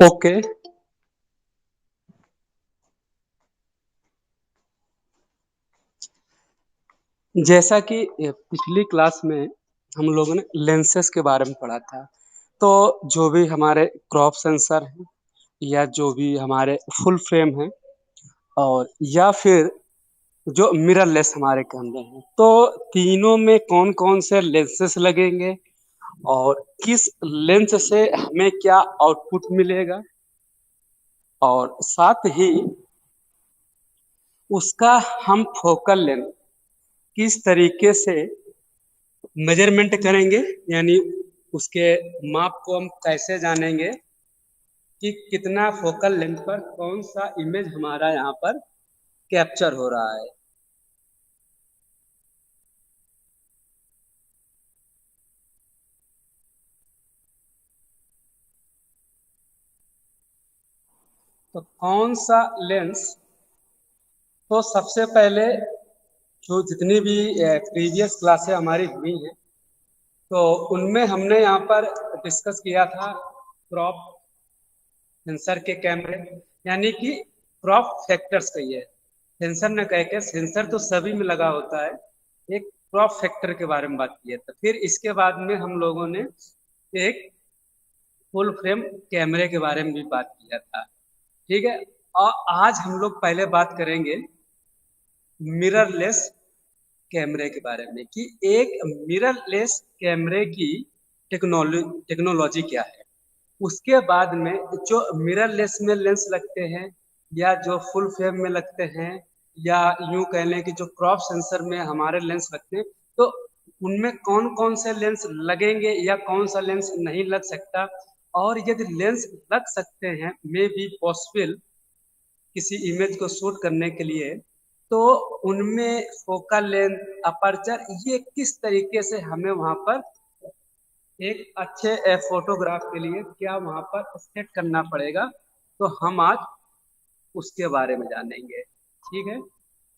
Okay. जैसा कि पिछली क्लास में हम लोगों ने लेंसेस के बारे में पढ़ा था, तो जो भी हमारे क्रॉप सेंसर हैं या जो भी हमारे फुल फ्रेम हैं और या फिर जो मिररलेस हमारे कैमरे हैं, तो तीनों में कौन-कौन से लेंसेस लगेंगे और किस लेंस से हमें क्या आउटपुट मिलेगा और साथ ही उसका हम फोकल लेंथ किस तरीके से मेजरमेंट करेंगे, यानी उसके माप को हम कैसे जानेंगे कि कितना फोकल लेंथ पर कौन सा इमेज हमारा यहाँ पर कैप्चर हो रहा है। तो कौन सा लेंस, तो सबसे पहले जो जितनी भी प्रीवियस क्लासें हमारी हुई हैं, तो उनमें हमने यहाँ पर डिस्कस किया था क्रॉप सेंसर के कैमरे, यानी कि क्रॉप फैक्टर्स कहिए। सेंसर न कह के, सेंसर तो सभी में लगा होता है, एक क्रॉप फैक्टर के बारे में बात की है। तो फिर इसके बाद में हम लोगों ने एक फुल फ्रेम कैमरे के बारे में भी बात किया था। ठीक है। और आज हम लोग पहले बात करेंगे मिररलेस कैमरे के बारे में कि एक मिररलेस कैमरे की टेक्नोलॉजी क्या है। उसके बाद में जो मिररलेस में लेंस लगते हैं या जो फुल फ्रेम में लगते हैं या यूं कह लें कि जो क्रॉप सेंसर में हमारे लेंस लगते हैं, तो उनमें कौन कौन से लेंस लगेंगे या कौन सा लेंस नहीं लग सकता, और यदि लेंस लग सकते हैं मे बी पॉसिबल किसी इमेज को शूट करने के लिए, तो उनमें फोकल लेंथ, अपर्चर, ये किस तरीके से हमें वहां पर एक अच्छे फोटोग्राफ के लिए क्या वहां पर सेट करना पड़ेगा, तो हम आज उसके बारे में जानेंगे। ठीक है।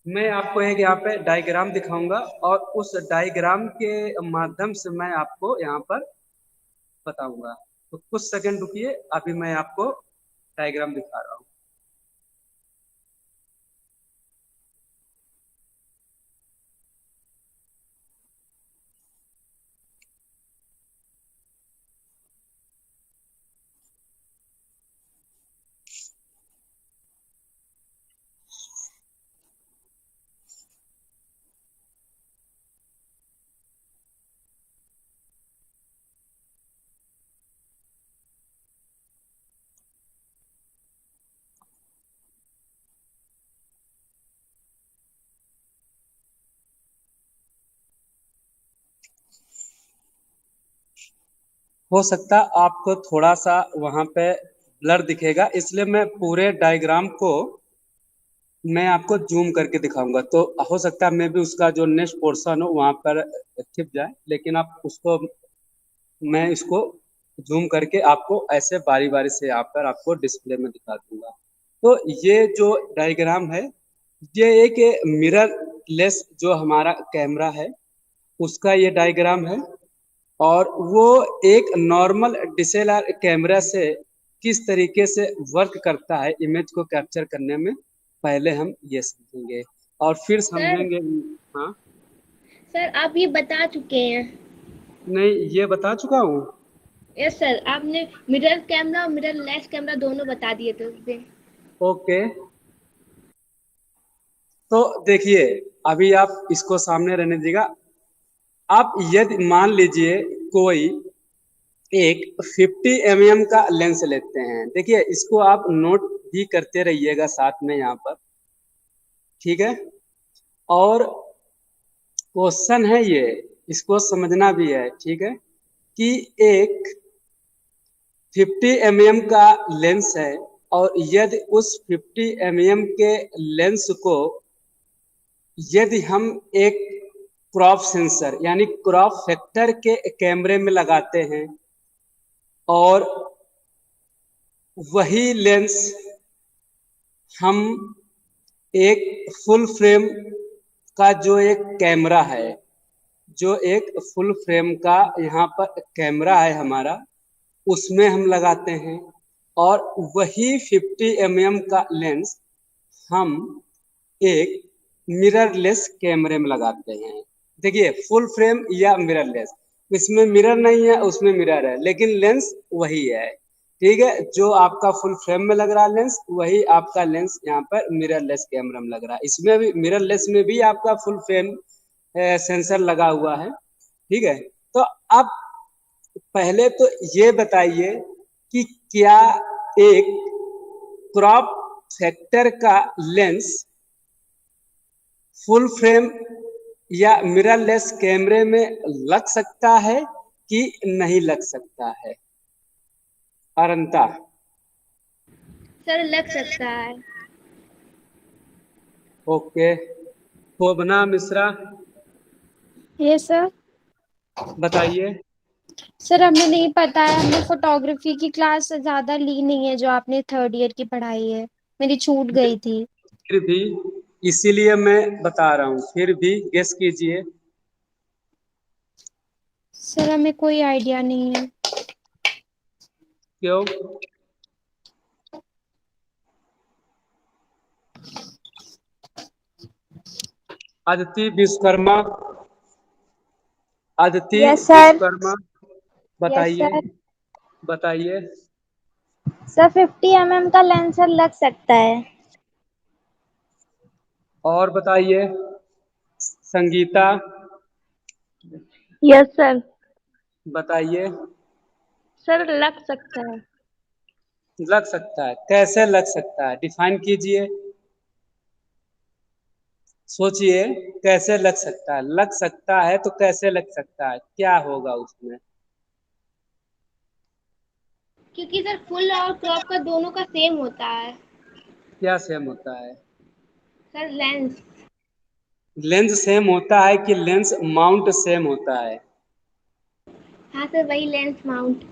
मैं आपको एक यहाँ पे डायग्राम दिखाऊंगा और उस डायग्राम के माध्यम से मैं आपको यहाँ पर बताऊंगा। तो कुछ सेकंड रुकिए, अभी मैं आपको डायग्राम दिखा रहा हूँ। हो सकता आपको थोड़ा सा वहां पे ब्लर दिखेगा, इसलिए मैं पूरे डायग्राम को मैं आपको जूम करके दिखाऊंगा। तो हो सकता है मैं भी उसका जो नेक्स्ट पोर्शन हो वहां पर छिप जाए, लेकिन आप उसको, मैं इसको जूम करके आपको ऐसे बारी बारी से यहाँ पर आपको डिस्प्ले में दिखा दूंगा। तो ये जो डायग्राम है, ये एक मिरर लेस जो हमारा कैमरा है उसका ये डायग्राम है, और वो एक नॉर्मल डीएसएलआर कैमरा से किस तरीके से वर्क करता है इमेज को कैप्चर करने में, पहले हम ये समझेंगे और फिर सर समझेंगे। हाँ। सर आप ये बता चुके हैं। नहीं, ये बता चुका हूँ। यस सर, आपने मिरर कैमरा और मिरर लेस कैमरा दोनों बता दिए थे उस दिन। ओके। तो देखिए, अभी आप इसको सामने रहने दीजिएगा। आप यदि मान लीजिए कोई एक 50 mm का लेंस लेते हैं, देखिए इसको आप नोट भी करते रहिएगा साथ में यहाँ पर। ठीक है। और क्वेश्चन है ये, इसको समझना भी है। ठीक है। कि एक 50 mm का लेंस है और यदि उस 50 mm के लेंस को यदि हम एक क्रॉप सेंसर यानी क्रॉप फैक्टर के कैमरे में लगाते हैं और वही लेंस हम एक फुल फ्रेम का जो एक कैमरा है, जो एक फुल फ्रेम का यहाँ पर कैमरा है हमारा, उसमें हम लगाते हैं और वही 50 mm का लेंस हम एक मिररलेस कैमरे में लगाते हैं। देखिए, फुल फ्रेम या मिररलेस, इसमें मिरर नहीं है, उसमें मिरर है, लेकिन लेंस वही है। ठीक है, जो आपका फुल फ्रेम में लग रहा है लेंस, वही आपका लेंस यहाँ पर मिररलेस कैमरा में लग रहा है। इसमें भी मिररलेस में भी आपका फुल फ्रेम सेंसर लगा हुआ है। ठीक है, तो अब पहले तो ये बताइए कि क्या एक क्रॉप फैक्टर का लेंस फुल फ्रेम या मिररलेस कैमरे में लग सकता है कि नहीं लग सकता है? अरंता। सर लग सकता है। ओके। शोभना मिश्रा, ये सर। बताइए। सर हमें नहीं पता है, हमने फोटोग्राफी की क्लास ज्यादा ली नहीं है जो आपने थर्ड ईयर की पढ़ाई है, मेरी छूट गई थी। फिर भी इसीलिए मैं बता रहा हूँ, फिर भी गेस कीजिए। सर हमें कोई आइडिया नहीं है। क्यों? Aditi Vishwakarma, Aditi yes sir. Vishwakarma, yes बताइए। सर। बताइए। सर 50 mm का लेंसर लग सकता है। और बताइए। Sangeeta, yes sir. बताइए। सर लग सकता है। लग सकता है, कैसे लग सकता है, डिफाइन कीजिए। सोचिए, कैसे लग सकता है? लग सकता है तो कैसे लग सकता है, क्या होगा उसमें? क्योंकि सर फुल और क्रॉप का दोनों का सेम होता है। क्या सेम होता है? Sir lens. लेंस सेम होता है कि लेंस माउंट सेम होता है? हाँ सर, वही लेंस माउंट।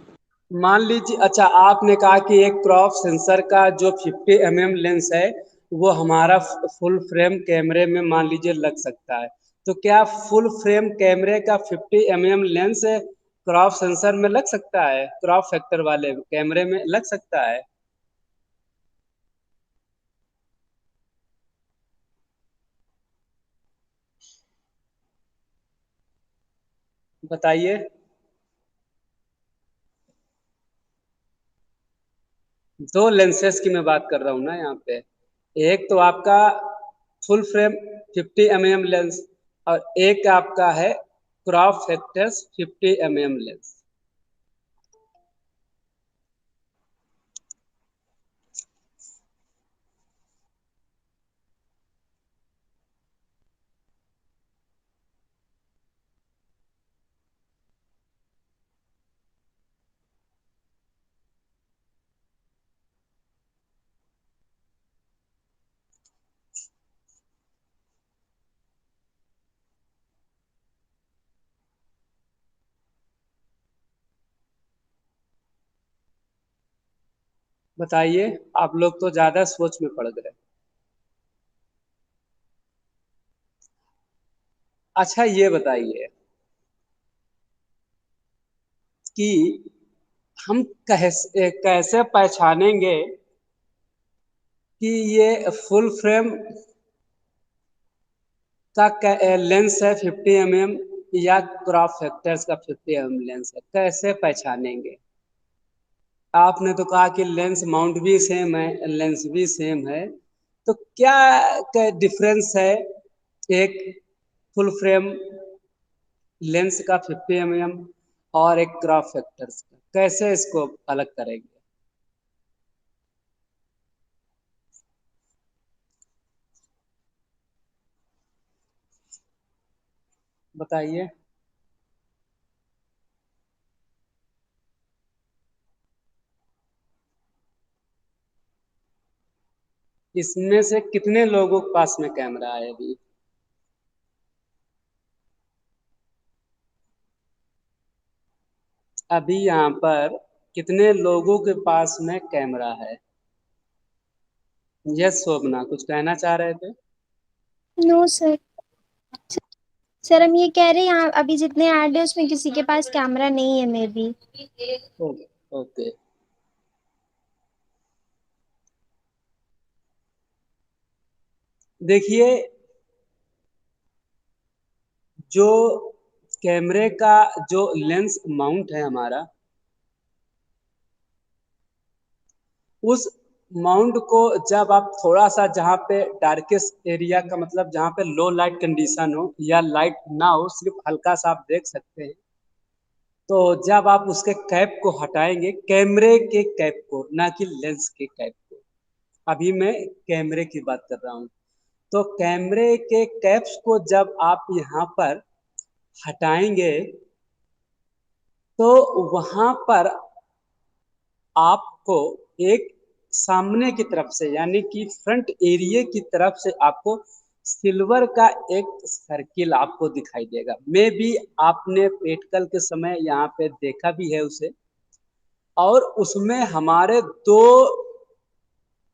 मान लीजिए, अच्छा, आपने कहा कि एक क्रॉप सेंसर का जो 50 mm लेंस है वो हमारा फुल फ्रेम कैमरे में मान लीजिए लग सकता है, तो क्या फुल फ्रेम कैमरे का 50 mm लेंस क्रॉप सेंसर में लग सकता है? क्रॉप फैक्टर वाले कैमरे में लग सकता है? बताइए। दो लेंसेस की मैं बात कर रहा हूँ ना यहाँ पे। एक तो आपका फुल फ्रेम 50 mm लेंस, और एक आपका है क्रॉप फैक्टर्स 50 mm लेंस। बताइए, आप लोग तो ज्यादा सोच में पड़ गए। अच्छा, ये बताइए कि हम कैसे कैसे पहचानेंगे कि ये फुल फ्रेम का लेंस है 50 mm या क्रॉप फैक्टर्स का 50 mm लेंस है? कैसे पहचानेंगे? आपने तो कहा कि लेंस माउंट भी सेम है, लेंस भी सेम है, तो क्या डिफरेंस है एक फुल फ्रेम लेंस का 50 mm और एक क्रॉप फैक्टर्स का? कैसे इसको अलग करेंगे? बताइए। इसमें से कितने लोगों के पास में कैमरा है अभी? अभी यहाँ पर कितने लोगों के पास में कैमरा है? यस शोभना, कुछ कहना चाह रहे थे? No sir. सर हम ये कह रहे हैं यहाँ अभी जितने ऐड है उसमें किसी के पास कैमरा नहीं है मे बी। ओके। ओके। देखिए, जो कैमरे का जो लेंस माउंट है हमारा, उस माउंट को जब आप थोड़ा सा जहाँ पे डार्केस्ट एरिया का मतलब जहाँ पे लो लाइट कंडीशन हो या लाइट ना हो, सिर्फ हल्का सा आप देख सकते हैं, तो जब आप उसके कैप को हटाएंगे, कैमरे के कैप को, ना कि लेंस के कैप को, अभी मैं कैमरे की बात कर रहा हूँ, तो कैमरे के कैप्स को जब आप यहाँ पर हटाएंगे तो वहां पर आपको एक सामने की तरफ से यानी कि फ्रंट एरिया की तरफ से आपको सिल्वर का एक सर्किल आपको दिखाई देगा। मे बी आपने प्रैक्टिकल के समय यहाँ पे देखा भी है उसे, और उसमें हमारे दो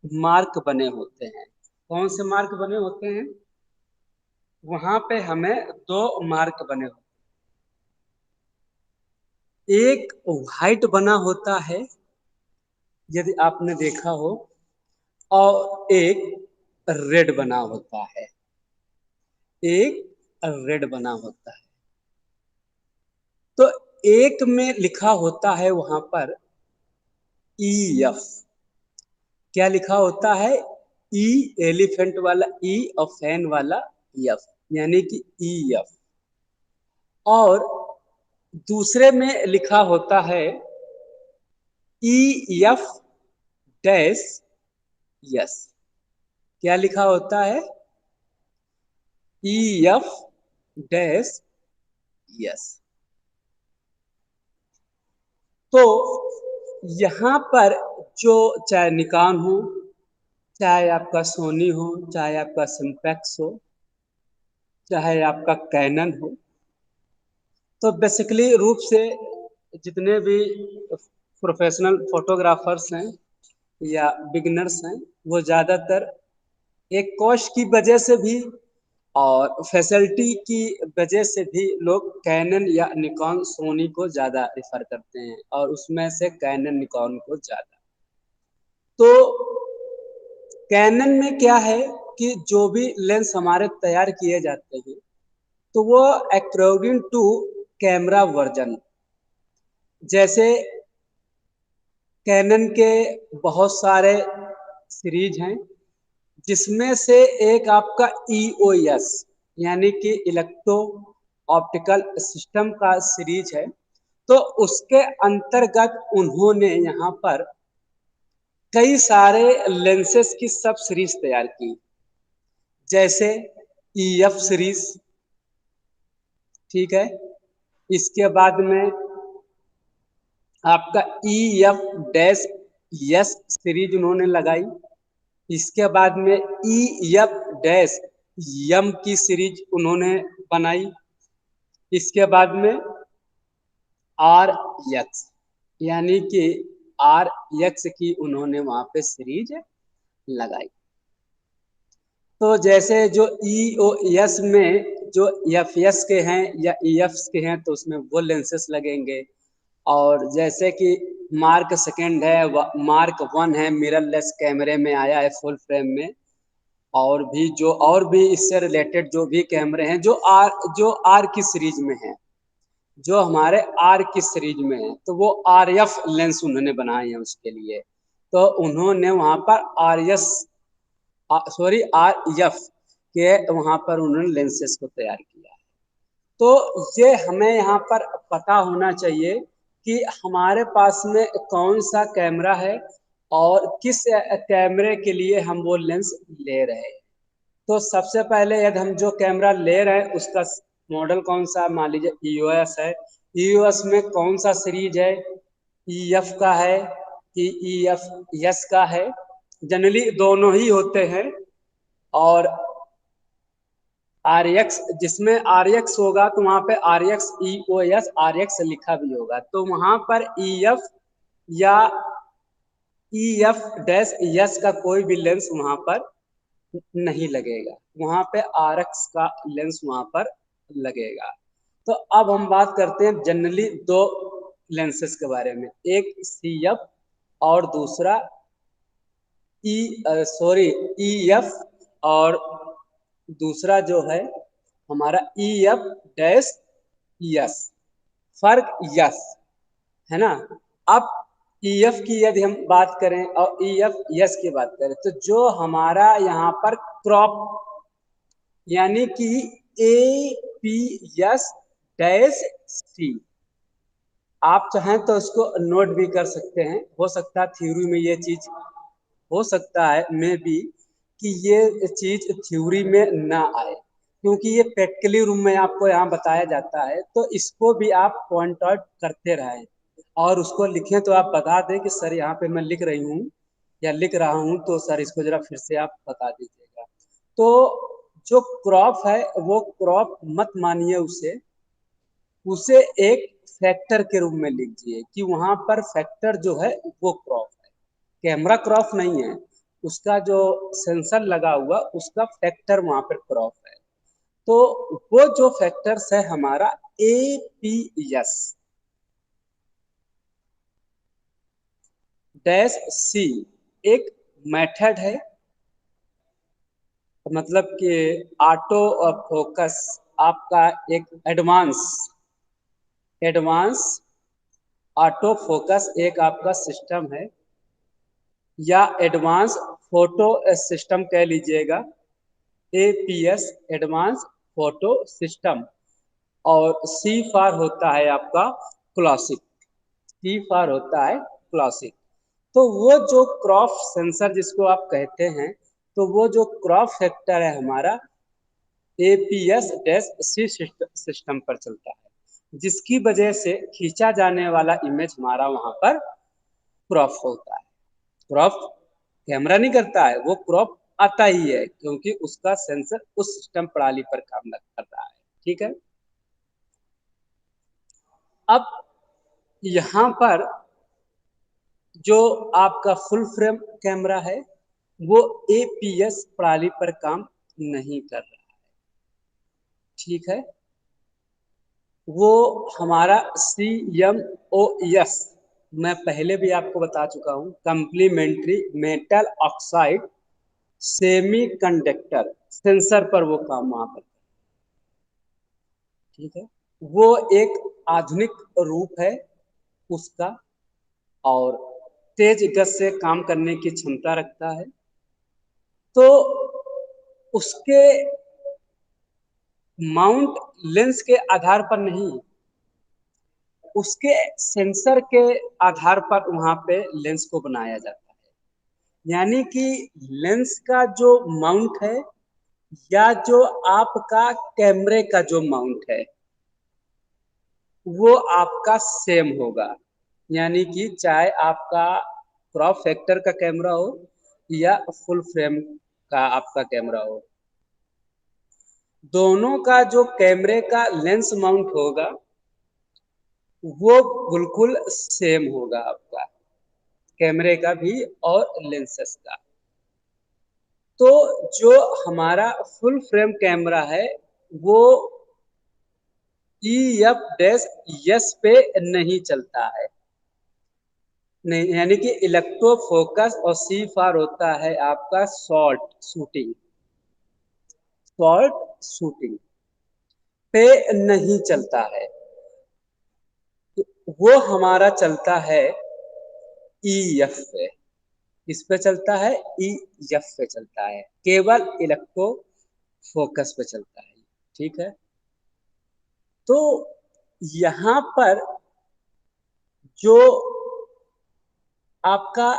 मार्क बने होते हैं। कौन से मार्क बने होते हैं? वहां पे हमें दो मार्क बने होते हैं, एक व्हाइट बना होता है यदि आपने देखा हो, और एक रेड बना होता है, एक रेड बना होता है। तो एक में लिखा होता है वहां पर EF। क्या लिखा होता है? ई एलिफेंट वाला ई और फैन वाला F, यानी कि EF। और दूसरे में लिखा होता है EF डैश यस। क्या लिखा होता है? EF dash yes. तो यहाँ पर जो चाहे निकॉन हो, चाहे आपका सोनी हो, चाहे आपका सिम्पैक्स हो, चाहे आपका कैनन हो, तो बेसिकली रूप से जितने भी प्रोफेशनल फोटोग्राफर्स हैं या बिगिनर्स हैं, वो ज़्यादातर एक कॉस्ट की वजह से भी और फैसिलिटी की वजह से भी लोग कैनन या निकॉन सोनी को ज़्यादा रेफर करते हैं, और उसमें से कैनन निकॉन को ज़्यादा। तो कैनन में क्या है कि जो भी लेंस हमारे तैयार किए जाते हैं तो वो अकॉर्डिंग टू कैमरा वर्जन, जैसे कैनन के बहुत सारे सीरीज हैं, जिसमें से एक आपका EOS यानी कि इलेक्ट्रो ऑप्टिकल सिस्टम का सीरीज है। तो उसके अंतर्गत उन्होंने यहाँ पर कई सारे लेंसेस की सब सीरीज तैयार की, जैसे EF सीरीज, ठीक है। इसके बाद में आपका EF डैश यस सीरीज उन्होंने लगाई। इसके बाद में EF डैश यम की सीरीज उन्होंने बनाई। इसके बाद में RX यानी कि RX की उन्होंने वहां पे सीरीज लगाई। तो जैसे जो EOS में जो FS के हैं या EF के हैं तो उसमें वो लेंसेस लगेंगे, और जैसे कि मार्क सेकेंड है, मार्क 1 है, मिररलेस कैमरे में आया है फुल फ्रेम में, और भी इससे रिलेटेड जो भी कैमरे हैं जो आर की सीरीज में हैं, जो हमारे आर की सीरीज में है, तो वो RF लेंस उन्होंने बनाए हैं उसके लिए। तो उन्होंने वहां पर RF के वहां पर उन्होंने लेंसेस को तैयार किया। तो ये हमें यहाँ पर पता होना चाहिए कि हमारे पास में कौन सा कैमरा है और किस कैमरे के लिए हम वो लेंस ले रहे हैं। तो सबसे पहले यदि हम जो कैमरा ले रहे हैं उसका मॉडल कौन सा, मान लीजिए EOS है, EOS में कौन सा सीरीज है, EF का है कि EFS का है। जनरली दोनों ही होते हैं। और RX, जिसमें RX होगा तो वहां पे RX EOS RX लिखा भी होगा, तो वहां पर EF या EF डैश यस का कोई भी लेंस वहां पर नहीं लगेगा, वहां पे RX का लेंस वहां पर लगेगा। तो अब हम बात करते हैं जनरली दो लेंसेस के बारे में, एक CF और दूसरा EF और दूसरा जो है हमारा ई एफ डैश यस, फर्क यस है ना। अब ई एफ की यदि हम बात करें और ई एफ यस की बात करें तो जो हमारा यहाँ पर क्रॉप यानी कि A P S dash C, आप चाहें तो इसको नोट भी कर सकते हैं। हो सकता है थ्योरी में ये चीज हो सकता है मे बी कि ये चीज थ्योरी में ना आए, क्योंकि ये प्रैक्टिकली रूम में आपको यहाँ बताया जाता है, तो इसको भी आप पॉइंट आउट करते रहें और उसको लिखें तो आप बता दें कि सर यहाँ पे मैं लिख रही हूँ या लिख रहा हूँ, तो सर इसको जरा फिर से आप बता दीजिएगा। तो जो क्रॉप है वो क्रॉप मत मानिए उसे, उसे एक फैक्टर के रूप में लीजिए कि वहां पर फैक्टर जो है वो क्रॉप है, कैमरा क्रॉप नहीं है, उसका जो सेंसर लगा हुआ उसका फैक्टर वहां पर क्रॉप है। तो वो जो फैक्टर्स है हमारा APS डैश सी एक मेथड है, मतलब कि ऑटो फोकस आपका एक एडवांस ऑटो फोकस एक आपका सिस्टम है, या एडवांस फोटो सिस्टम कह लीजिएगा, APS एडवांस फोटो सिस्टम। और सी फार होता है आपका क्लासिक, सी फार होता है क्लासिक। तो वो जो क्रॉप सेंसर जिसको आप कहते हैं, तो वो जो क्रॉप फैक्टर है हमारा APS डैश सी सिस्टम पर चलता है, जिसकी वजह से खींचा जाने वाला इमेज हमारा वहां पर क्रॉप होता है। क्रॉप कैमरा नहीं करता है, वो क्रॉप आता ही है क्योंकि उसका सेंसर उस सिस्टम प्रणाली पर काम कर रहा है। ठीक है, अब यहाँ पर जो आपका फुल फ्रेम कैमरा है वो APS प्रणाली पर काम नहीं कर रहा है। ठीक है, वो हमारा CMOS मैं पहले भी आपको बता चुका हूं, complementary metal oxide semi conductor sensor पर वो काम वहां पर। ठीक है, वो एक आधुनिक रूप है उसका और तेज गति से काम करने की क्षमता रखता है। तो उसके माउंट लेंस के आधार पर नहीं, उसके सेंसर के आधार पर वहां पे लेंस को बनाया जाता है। यानी कि लेंस का जो माउंट है या जो आपका कैमरे का जो माउंट है वो आपका सेम होगा। यानी कि चाहे आपका क्रॉप फैक्टर का कैमरा हो या फुल फ्रेम का आपका कैमरा हो, दोनों का जो कैमरे का लेंस माउंट होगा वो बिल्कुल सेम होगा आपका, कैमरे का भी और लेंसेस का। तो जो हमारा फुल फ्रेम कैमरा है वो EF-S पे नहीं चलता है, नहीं, यानी कि इलेक्ट्रो फोकस और सी फार होता है आपका शॉर्ट शूटिंग पे नहीं चलता है, वो हमारा चलता है EF पे। किस पे चलता है? EF पे चलता है, केवल इलेक्ट्रो फोकस पे चलता है। ठीक है, तो यहाँ पर जो आपका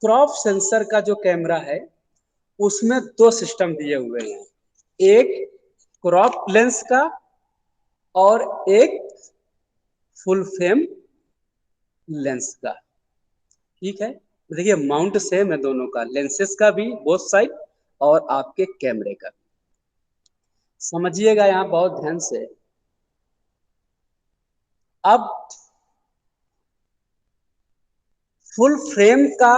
क्रॉप सेंसर का जो कैमरा है उसमें दो सिस्टम दिए हुए हैं, एक क्रॉप लेंस का और एक फुल फ्रेम लेंस का। ठीक है, देखिए माउंट सेम है दोनों का, लेंसेस का भी बोथ साइड और आपके कैमरे का। समझिएगा यहाँ बहुत ध्यान से। अब फुल फ्रेम का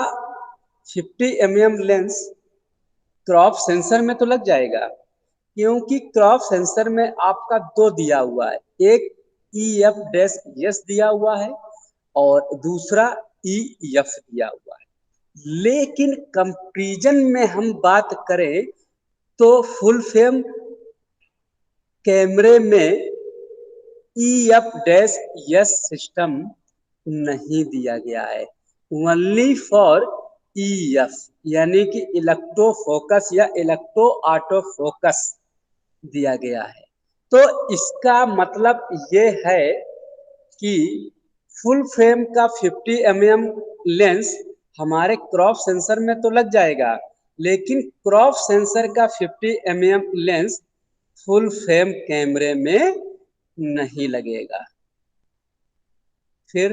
50 mm लेंस क्रॉप सेंसर में तो लग जाएगा, क्योंकि क्रॉप सेंसर में आपका दो दिया हुआ है, एक EF-S दिया हुआ है और दूसरा EF दिया हुआ है। लेकिन कंपैरिजन में हम बात करें तो फुल फ्रेम कैमरे में EF-S सिस्टम नहीं दिया गया है, ओनली फॉर EF यानी कि इलेक्ट्रो फोकस या इलेक्ट्रो ऑटो फोकस दिया गया है। तो इसका मतलब ये है कि फुल फ्रेम का 50 mm लेंस हमारे क्रॉप सेंसर में तो लग जाएगा, लेकिन क्रॉप सेंसर का 50 mm लेंस फुल फ्रेम कैमरे में नहीं लगेगा। फिर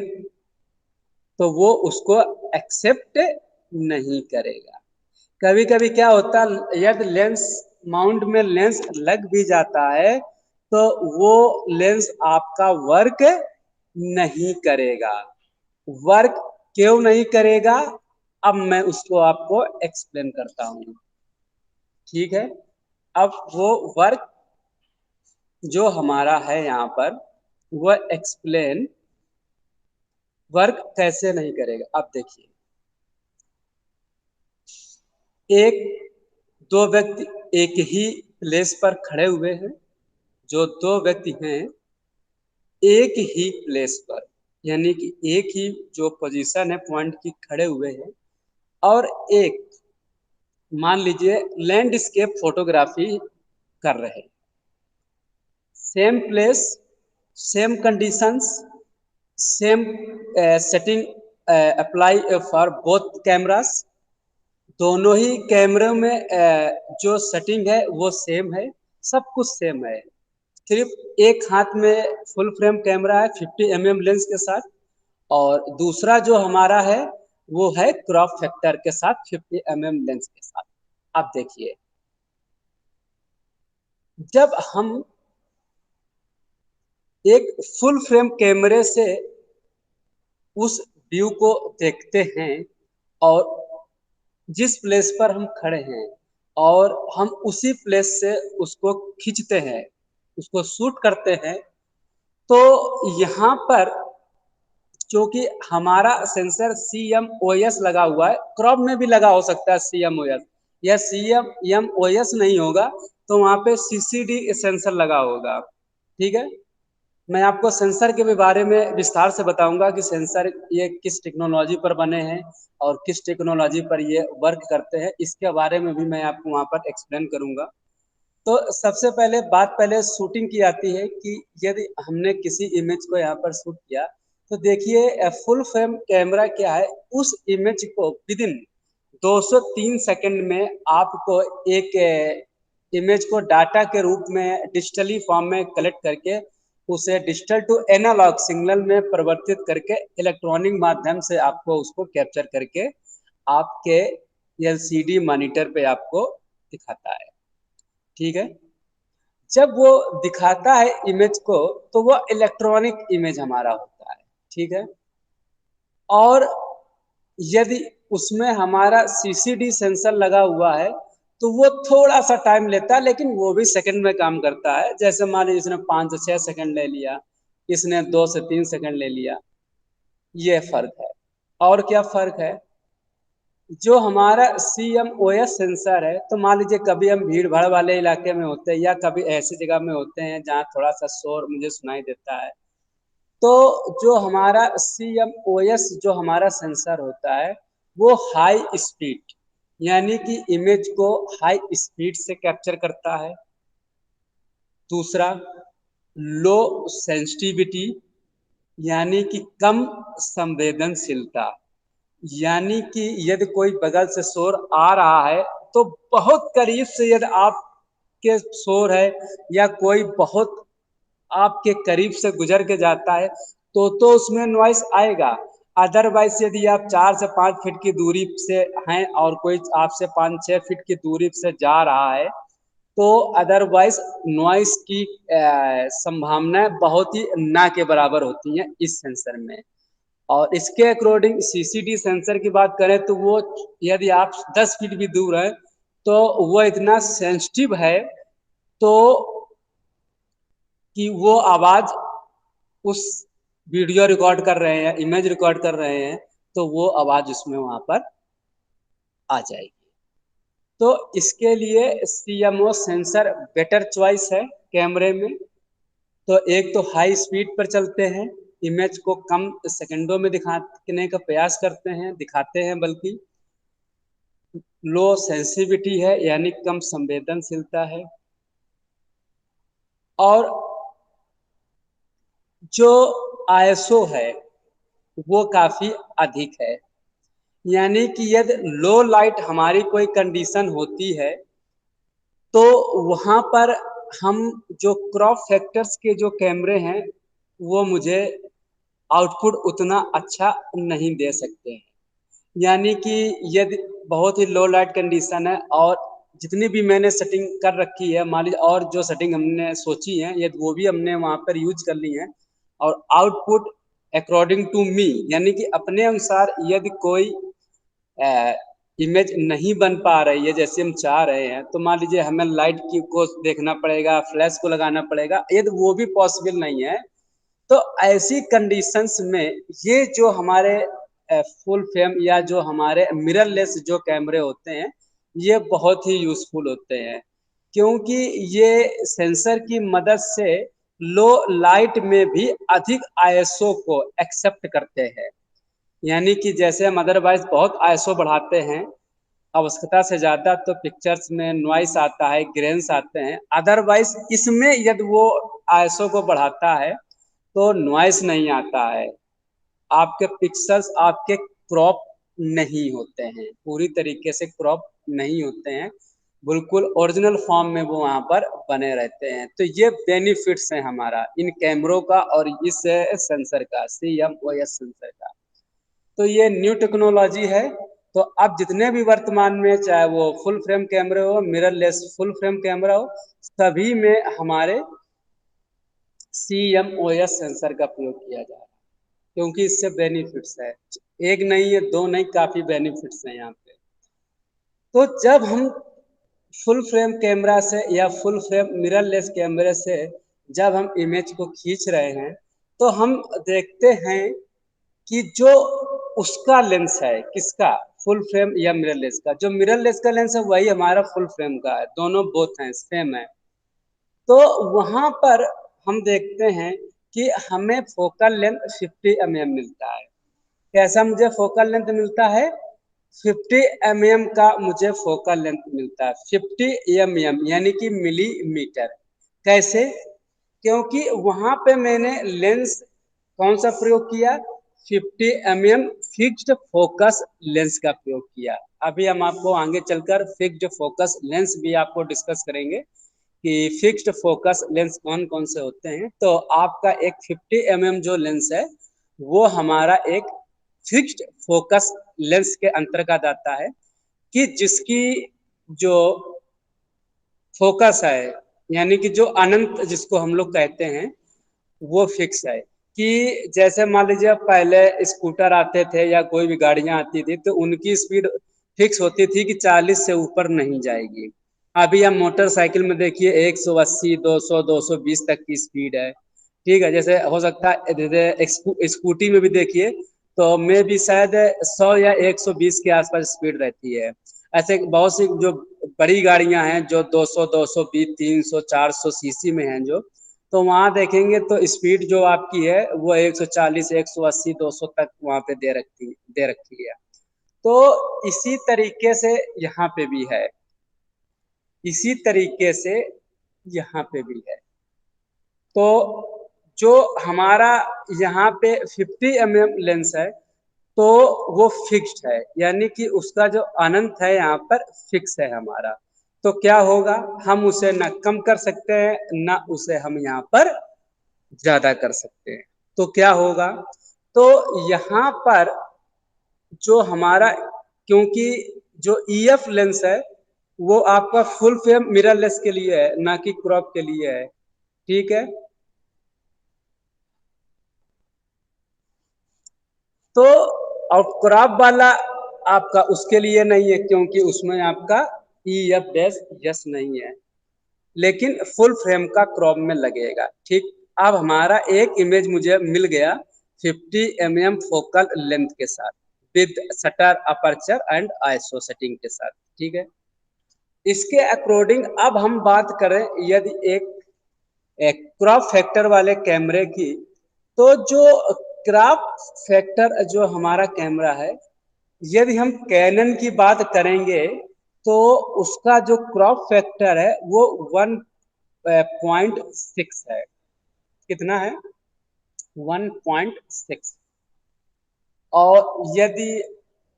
तो वो उसको एक्सेप्ट नहीं करेगा। कभी कभी क्या होता, यदि लेंस माउंट में लेंस लग भी जाता है तो वो लेंस आपका वर्क नहीं करेगा। वर्क क्यों नहीं करेगा, अब मैं उसको आपको एक्सप्लेन करता हूँ। ठीक है, अब वो वर्क जो हमारा है यहाँ पर वह एक्सप्लेन वर्क कैसे नहीं करेगा। अब देखिए, दो व्यक्ति एक ही प्लेस पर खड़े हुए हैं। जो दो व्यक्ति हैं एक ही प्लेस पर, यानी कि एक ही जो पोजीशन है पॉइंट की खड़े हुए हैं, और एक मान लीजिए लैंडस्केप फोटोग्राफी कर रहे हैं। Same place, same conditions, same setting apply for both cameras. दोनों ही कैमरे में जो सेटिंग है वो सेम है, सब कुछ सेम है। सिर्फ एक हाथ में फुल फ्रेम कैमरा है 50 mm लेंस के साथ, और दूसरा जो हमारा है वो है क्रॉप फैक्टर के साथ 50 mm लेंस के साथ। अब देखिए, जब हम एक फुल फ्रेम कैमरे से उस व्यू को देखते हैं और जिस प्लेस पर हम खड़े हैं और हम उसी प्लेस से उसको खींचते हैं, उसको शूट करते हैं, तो यहाँ पर क्योंकि हमारा सेंसर CMOS लगा हुआ है, क्रॉप में भी लगा हो सकता है CMOS, या CMOS नहीं होगा तो वहाँ पे CCD सेंसर लगा होगा। ठीक है, मैं आपको सेंसर के भी बारे में विस्तार से बताऊंगा कि सेंसर ये किस टेक्नोलॉजी पर बने हैं और किस टेक्नोलॉजी पर ये वर्क करते हैं, इसके बारे में भी मैं आपको वहाँ पर एक्सप्लेन करूंगा। तो सबसे पहले बात पहले शूटिंग की आती है कि यदि हमने किसी इमेज को यहाँ पर शूट किया तो देखिए फुल फ्रेम कैमरा क्या है, उस इमेज को विदिन 203 सेकंड में आपको एक इमेज को डाटा के रूप में डिजिटली फॉर्म में कलेक्ट करके उसे डिजिटल टू एनालॉग सिग्नल में परिवर्तित करके इलेक्ट्रॉनिक माध्यम से आपको उसको कैप्चर करके आपके LCD मॉनिटर पे आपको दिखाता है। ठीक है, जब वो दिखाता है इमेज को तो वो इलेक्ट्रॉनिक इमेज हमारा होता है। ठीक है, और यदि उसमें हमारा CCD सेंसर लगा हुआ है तो वो थोड़ा सा टाइम लेता है, लेकिन वो भी सेकंड में काम करता है। जैसे मान लीजिए इसने 5 से 6 सेकंड ले लिया, इसने 2 से 3 सेकंड ले लिया, ये फर्क है। और क्या फर्क है, जो हमारा CMOS सेंसर है, तो मान लीजिए कभी हम भीड़ भाड़ वाले इलाके में होते हैं या कभी ऐसी जगह में होते हैं जहाँ थोड़ा सा शोर मुझे सुनाई देता है, तो जो हमारा CMOS जो हमारा सेंसर होता है वो हाई स्पीड यानी कि इमेज को हाई स्पीड से कैप्चर करता है। दूसरा, लो सेंसिटिविटी यानी कि कम संवेदनशीलता, यानी कि यदि कोई बगल से शोर आ रहा है तो बहुत करीब से यदि आपके शोर है या कोई बहुत आपके करीब से गुजर के जाता है तो उसमें नॉइस आएगा। अदरवाइज यदि आप 4 से 5 फीट की दूरी से हैं और कोई आपसे 5-6 फीट की दूरी से जा रहा है तो अदरवाइज नॉइस की संभावना बहुत ही ना के बराबर होती है इस सेंसर में। और इसके अकॉर्डिंग CCD सेंसर की बात करें तो वो यदि आप 10 फीट भी दूर हैं तो वो इतना सेंसिटिव है तो कि वो आवाज उस वीडियो रिकॉर्ड कर रहे हैं, इमेज रिकॉर्ड कर रहे हैं, तो वो आवाज उसमें वहां पर आ जाएगी। तो इसके लिए CMO सेंसर बेटर चॉइस है कैमरे में। तो एक तो हाई स्पीड पर चलते हैं, इमेज को कम सेकंडों में दिखाने का प्रयास करते हैं, दिखाते हैं, बल्कि लो सेंसिटिविटी है यानी कम संवेदनशीलता है, और जो ISO है वो काफी अधिक है। यानी कि यदि लो लाइट हमारी कोई कंडीशन होती है तो वहां पर हम जो क्रॉप फैक्टर्स के जो कैमरे हैं वो मुझे आउटपुट उतना अच्छा नहीं दे सकते हैं। यानी कि यदि बहुत ही लो लाइट कंडीशन है और जितनी भी मैंने सेटिंग कर रखी है, मान लीजिए, और जो सेटिंग हमने सोची है यदि वो भी हमने वहां पर यूज कर ली है, और आउटपुट अकॉर्डिंग टू मी यानी कि अपने अनुसार यदि कोई इमेज नहीं बन पा रही है जैसे हम चाह रहे हैं, तो मान लीजिए हमें लाइट की को देखना पड़ेगा, फ्लैश को लगाना पड़ेगा, यदि वो भी पॉसिबल नहीं है तो ऐसी कंडीशंस में ये जो हमारे फुल फ्रेम या जो हमारे मिररलेस जो कैमरे होते हैं ये बहुत ही यूजफुल होते हैं, क्योंकि ये सेंसर की मदद से लो लाइट में भी अधिक ISO को एक्सेप्ट करते हैं। यानी कि जैसे हम अदरवाइज बहुत ISO बढ़ाते हैं आवश्यकता से ज्यादा तो पिक्चर्स में नॉइस आता है, ग्रेन्स आते हैं, अदरवाइज इसमें यदि वो ISO को बढ़ाता है तो नॉइस नहीं आता है, आपके पिक्सल्स आपके क्रॉप नहीं होते हैं, पूरी तरीके से क्रॉप नहीं होते हैं, बिल्कुल ओरिजिनल फॉर्म में वो वहां पर बने रहते हैं। तो ये बेनिफिट्स हैं हमारा इन कैमरों का और इस सेंसर का, CMOS सेंसर का। तो ये न्यू टेक्नोलॉजी है। तो अब जितने भी वर्तमान में चाहे वो फुल फ्रेम कैमरे हो, मिररलेस फुल फ्रेम कैमरा हो, सभी में हमारे CMOS सेंसर का प्रयोग किया जा रहा है, क्योंकि इससे बेनिफिट्स है, एक नहीं है, दो नहीं, काफी बेनिफिट्स हैं यहाँ पे। तो जब हम फुल फ्रेम कैमरा से या फुल फ्रेम मिररलेस कैमरे से जब हम इमेज को खींच रहे हैं तो हम देखते हैं कि जो उसका लेंस है, किसका, फुल फ्रेम या मिररलेस का, जो मिररलेस का लेंस है वही हमारा फुल फ्रेम का है, दोनों बोथ हैं, सेम है। तो वहां पर हम देखते हैं कि हमें फोकल लेंथ 50 mm मिलता है। कैसा मुझे फोकल लेंथ मिलता है? 50 mm का मुझे फोकल लेंथ मिलता है, 50 mm यानी कि मिलीमीटर। कैसे? क्योंकि वहां पे मैंने लेंस कौन सा प्रयोग किया? 50 mm फिक्स्ड फोकस लेंस का प्रयोग किया। अभी हम आपको आगे चलकर फिक्स्ड फोकस लेंस भी आपको डिस्कस करेंगे कि फिक्स्ड फोकस लेंस कौन कौन से होते हैं। तो आपका एक 50 mm जो लेंस है वो हमारा एक फिक्स्ड फोकस लेंस के अंतर्गत आता है, कि जिसकी जो फोकस है यानी कि जो अनंत जिसको हम लोग कहते हैं वो फिक्स है। कि जैसे मान लीजिए पहले स्कूटर आते थे या कोई भी गाड़ियां आती थी तो उनकी स्पीड फिक्स होती थी कि 40 से ऊपर नहीं जाएगी। अभी हम मोटरसाइकिल में देखिए 180, 200, 220 तक की स्पीड है। ठीक है, जैसे हो सकता है स्कूटी में भी देखिए तो में भी शायद 100 या 120 के आसपास स्पीड रहती है। ऐसे बहुत सी जो बड़ी गाड़ियां हैं जो 200, 220, 300, 400 सीसी में हैं जो, तो वहां देखेंगे तो स्पीड जो आपकी है वो 140, 180, 200 तक वहां पे दे रखी है। तो इसी तरीके से यहाँ पे भी है, इसी तरीके से यहाँ पे भी है। तो जो हमारा यहाँ पे 50 mm लेंस है तो वो फिक्स्ड है, यानी कि उसका जो अनंत है यहाँ पर फिक्स है हमारा। तो क्या होगा, हम उसे ना कम कर सकते हैं ना उसे हम यहाँ पर ज्यादा कर सकते हैं। तो क्या होगा, तो यहाँ पर जो हमारा, क्योंकि जो EF लेंस है वो आपका फुल फ्रेम मिररलेस के लिए है ना कि क्रॉप के लिए है। ठीक है, तो और क्रॉप वाला आपका उसके लिए नहीं है क्योंकि उसमें आपका EF बेस यस नहीं है, लेकिन फुल फ्रेम का क्रॉप में लगेगा। ठीक, अब हमारा एक इमेज मुझे मिल गया 50 mm फोकल लेंथ के साथ with shutter aperture and ISO setting के साथ। ठीक है, इसके अकॉर्डिंग अब हम बात करें यदि एक क्रॉप फैक्टर वाले कैमरे की, तो जो क्रॉप फैक्टर जो हमारा कैमरा है, यदि हम कैनन की बात करेंगे तो उसका जो क्रॉप फैक्टर है वो 1.6 है। कितना है? 1.6। और यदि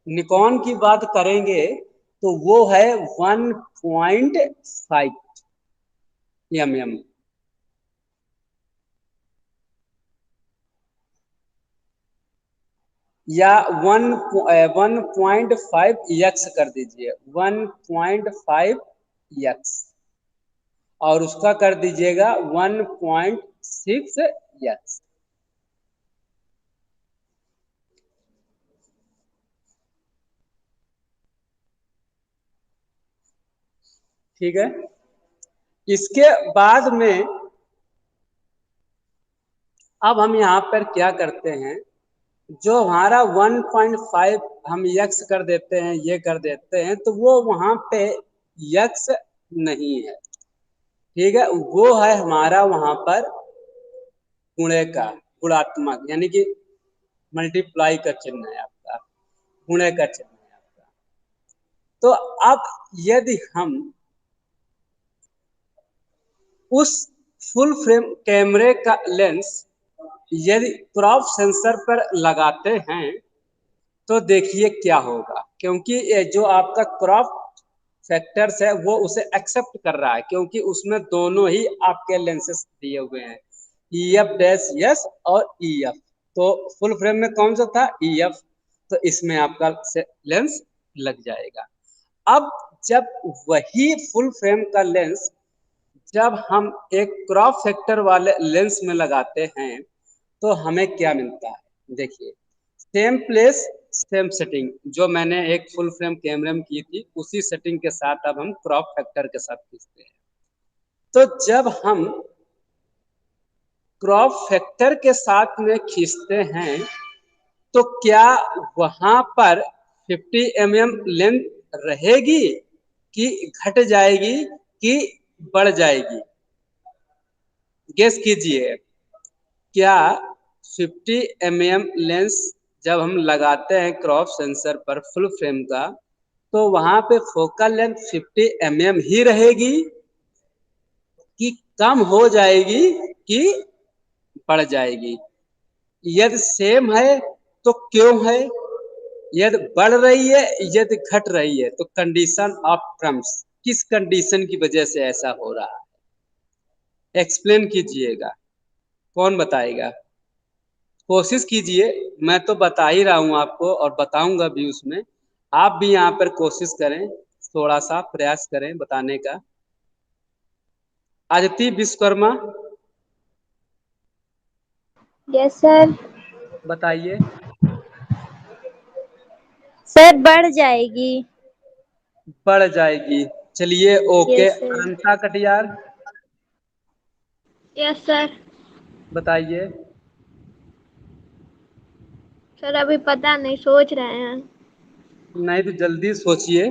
निकॉन की बात करेंगे तो वो है 1.5 mm। या 1.5x कर दीजिए, 1.5x, और उसका कर दीजिएगा 1.6x। ठीक है। इसके बाद में अब हम यहाँ पर क्या करते हैं, जो हमारा 1.5 हम x कर देते हैं, ये कर देते हैं, तो वो वहां पे x नहीं है। ठीक है, वो है हमारा वहां पर गुणे का, गुणात्मक, यानी कि मल्टीप्लाई का चिन्ह है आपका, गुणे का चिन्ह है आपका। तो अब यदि हम उस फुल फ्रेम कैमरे का लेंस यदि क्रॉप सेंसर पर लगाते हैं तो देखिए क्या होगा, क्योंकि ये जो आपका क्रॉप फैक्टर्स है वो उसे एक्सेप्ट कर रहा है, क्योंकि उसमें दोनों ही आपके लेंसेस दिए हुए हैं, EF डैश यस और EF। तो फुल फ्रेम में कौन सा था? EF। तो इसमें आपका लेंस लग जाएगा। अब जब वही फुल फ्रेम का लेंस जब हम एक क्रॉप फैक्टर वाले लेंस में लगाते हैं तो हमें क्या मिलता है? देखिए, सेम प्लेस सेम सेटिंग, जो मैंने एक फुल फ्रेम कैमरे में की थी उसी सेटिंग के साथ अब हम क्रॉप फैक्टर के साथ खींचते हैं। तो जब हम क्रॉप फैक्टर के साथ में खींचते हैं तो क्या वहां पर 50 mm लेंथ रहेगी कि घट जाएगी कि बढ़ जाएगी? गेस कीजिए। क्या 50 mm लेंस जब हम लगाते हैं क्रॉप सेंसर पर फुल फ्रेम का, तो वहां पे फोकल लेंथ 50 mm ही रहेगी कि कम हो जाएगी कि बढ़ जाएगी? यदि सेम है तो क्यों है, यदि बढ़ रही है यदि घट रही है, तो कंडीशन ऑफ टर्म्स, किस कंडीशन की वजह से ऐसा हो रहा है? एक्सप्लेन कीजिएगा, कौन बताएगा? कोशिश कीजिए, मैं तो बता ही रहा हूं आपको और बताऊंगा भी उसमें, आप भी यहाँ पर कोशिश करें, थोड़ा सा प्रयास करें बताने का। Aditya Vishwakarma, yes sir. बताइए। सर बढ़ जाएगी। बढ़ जाएगी। चलिए okay. Yes sir. Ananta Katiyar, yes sir. बताइए। सर अभी पता नहीं, सोच रहे हैं। नहीं तो जल्दी सोचिए,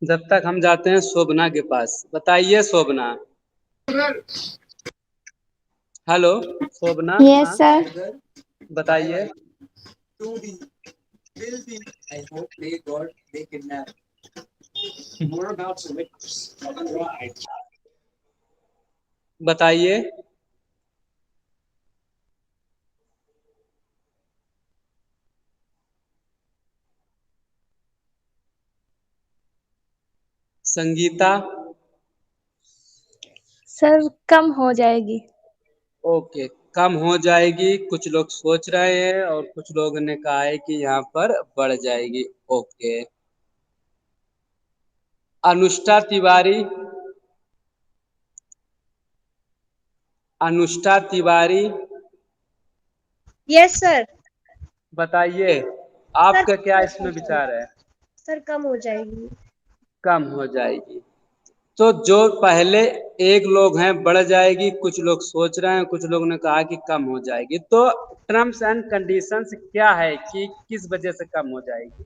जब तक हम जाते हैं शोभना के पास। बताइए शोभना। हेलो शोभना, यस हाँ सर। बताइए। बताइए। संगीता, सर कम हो जाएगी। ओके, कम हो जाएगी। कुछ लोग सोच रहे हैं और कुछ लोगों ने कहा है कि यहाँ पर बढ़ जाएगी। Okay. Anushka Tiwari, Anushka Tiwari, yes sir. बताइए सर आपका क्या कम हो इसमें विचार है? जाएगी। सर कम हो जाएगी। कम हो जाएगी। तो जो पहले एक लोग हैं बढ़ जाएगी, कुछ लोग सोच रहे हैं, कुछ लोगों ने कहा कि कम हो जाएगी। तो टर्म्स एंड कंडीशंस क्या है कि किस वजह से कम हो जाएगी?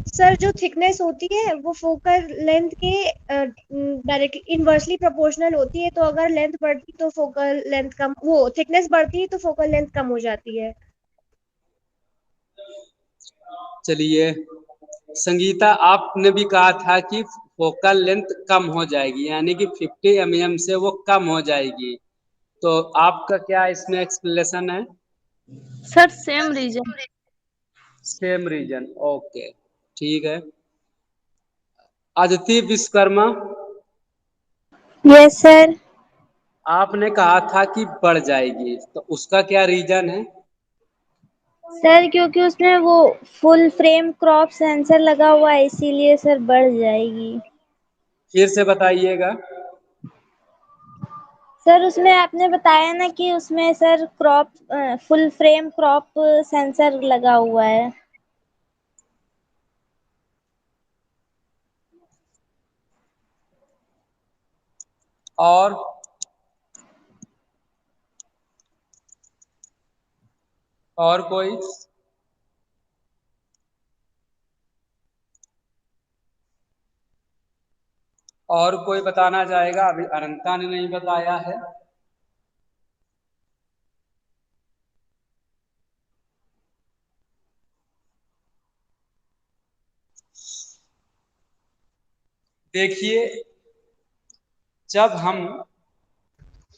सर जो थिकनेस होती है वो फोकल लेंथ के डायरेक्टली इनवर्सली प्रोपोर्शनल होती है, तो अगर लेंथ बढ़ती तो फोकल लेंथ कम, वो थिकनेस बढ़ती है तो फोकल लेंथ कम हो जाती है। चलिए संगीता, आपने भी कहा था कि फोकल लेंथ कम हो जाएगी, यानी कि 50 mm से वो कम हो जाएगी। तो आपका क्या इसमें एक्सप्लेनेशन है? Sir same reason. Same reason, okay, ठीक है। Aditi Vishwakarma, yes sir. आपने कहा था कि बढ़ जाएगी, तो उसका क्या रीजन है? सर क्योंकि उसमें वो फुल फ्रेम क्रॉप सेंसर लगा हुआ है, इसीलिए सर बढ़ जाएगी। फिर से बताइएगा। सर उसमें आपने बताया ना कि उसमें sir crop full frame crop sensor लगा हुआ है। और कोई? और कोई बताना चाहेगा? अभी अनंता ने नहीं बताया है। देखिए, जब हम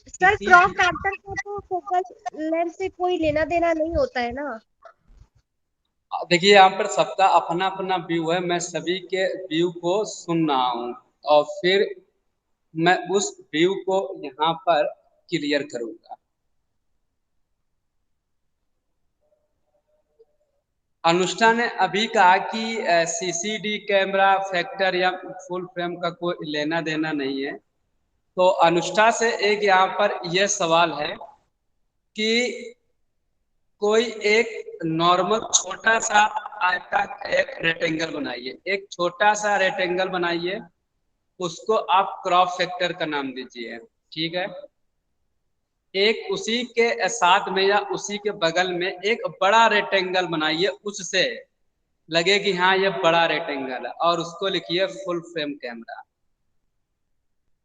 सर किसी क्रॉप भी, फैक्टर का तो फोकल लेंथ से कोई लेना देना नहीं होता है ना। देखिए यहाँ पर सबका अपना अपना व्यू है, मैं सभी के व्यू को सुन रहा हूँ और फिर मैं उस व्यू को यहाँ पर क्लियर करूंगा। अनुष्ठा ने अभी कहा कि सीसीडी कैमरा फैक्टर या फुल फ्रेम का कोई लेना देना नहीं है। तो अनुष्ठा से एक यहाँ पर यह सवाल है कि कोई एक नॉर्मल छोटा सा आयता एक रेक्टेंगल बनाइए, एक छोटा सा रेक्टेंगल बनाइए, उसको आप क्रॉप फैक्टर का नाम दीजिए, ठीक है। एक उसी के साथ में या उसी के बगल में एक बड़ा रेक्टेंगल बनाइए, उससे लगे कि हाँ ये बड़ा रेक्टेंगल है, और उसको लिखिए फुल फ्रेम कैमरा।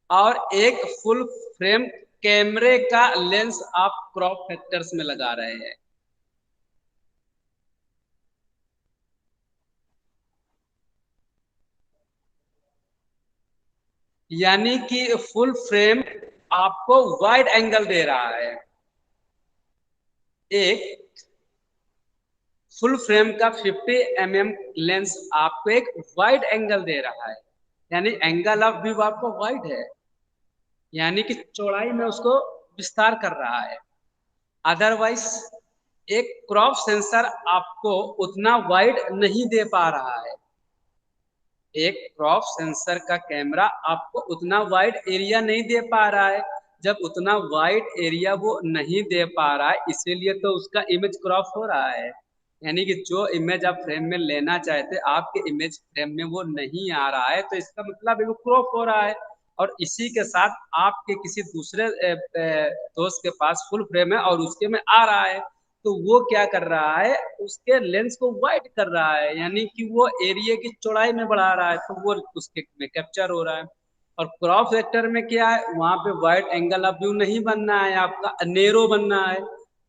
और एक फुल फ्रेम कैमरे का लेंस आप क्रॉप फैक्टर्स में लगा रहे हैं। यानी कि फुल फ्रेम आपको वाइड एंगल दे रहा है। एक फुल फ्रेम का 50 mm लेंस आपको एक वाइड एंगल दे रहा है, यानी एंगल ऑफ व्यू आपको वाइड है, यानी कि चौड़ाई में उसको विस्तार कर रहा है। अदरवाइज एक क्रॉप सेंसर आपको उतना वाइड नहीं दे पा रहा है। एक क्रॉप सेंसर का कैमरा आपको उतना वाइड एरिया नहीं दे पा रहा है। जब उतना वाइड एरिया वो नहीं दे पा रहा है, इसीलिए तो उसका इमेज क्रॉप हो रहा है। यानी कि जो इमेज आप फ्रेम में लेना चाहते, आपके इमेज फ्रेम में वो नहीं आ रहा है, तो इसका मतलब है वो क्रॉप हो रहा है। और इसी के साथ आपके किसी दूसरे दोस्त के पास फुल फ्रेम है और उसके में आ रहा है, तो वो क्या कर रहा है, उसके लेंस को वाइड कर रहा है, यानी कि वो एरिया की चौड़ाई में बढ़ा रहा है, तो वो उसके में कैप्चर हो रहा है। और क्रॉप वेक्टर में क्या है, वहां पे वाइड एंगल ऑफ व्यू नहीं बनना है, आपका नेरो बनना है।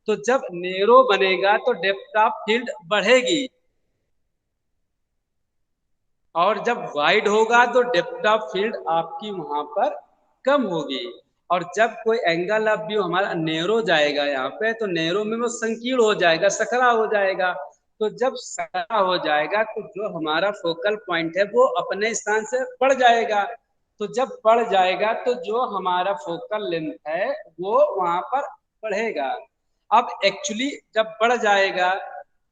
तो जब नेरो बनेगा तो डेप्थ ऑफ फील्ड बढ़ेगी, और जब वाइड होगा तो डेप्थ ऑफ फील्ड आपकी वहां पर कम होगी। और जब कोई एंगल ऑफ व्यू हमारा नेरो जाएगा यहाँ पे, तो नेरो में वो संकीर्ण हो जाएगा, सकरा हो जाएगा। तो जब सकरा हो जाएगा तो जो हमारा फोकल पॉइंट है वो अपने स्थान से बढ़ जाएगा। तो जब बढ़ जाएगा तो जो हमारा फोकल लेंथ है वो वहां पर बढ़ेगा। अब एक्चुअली जब बढ़ जाएगा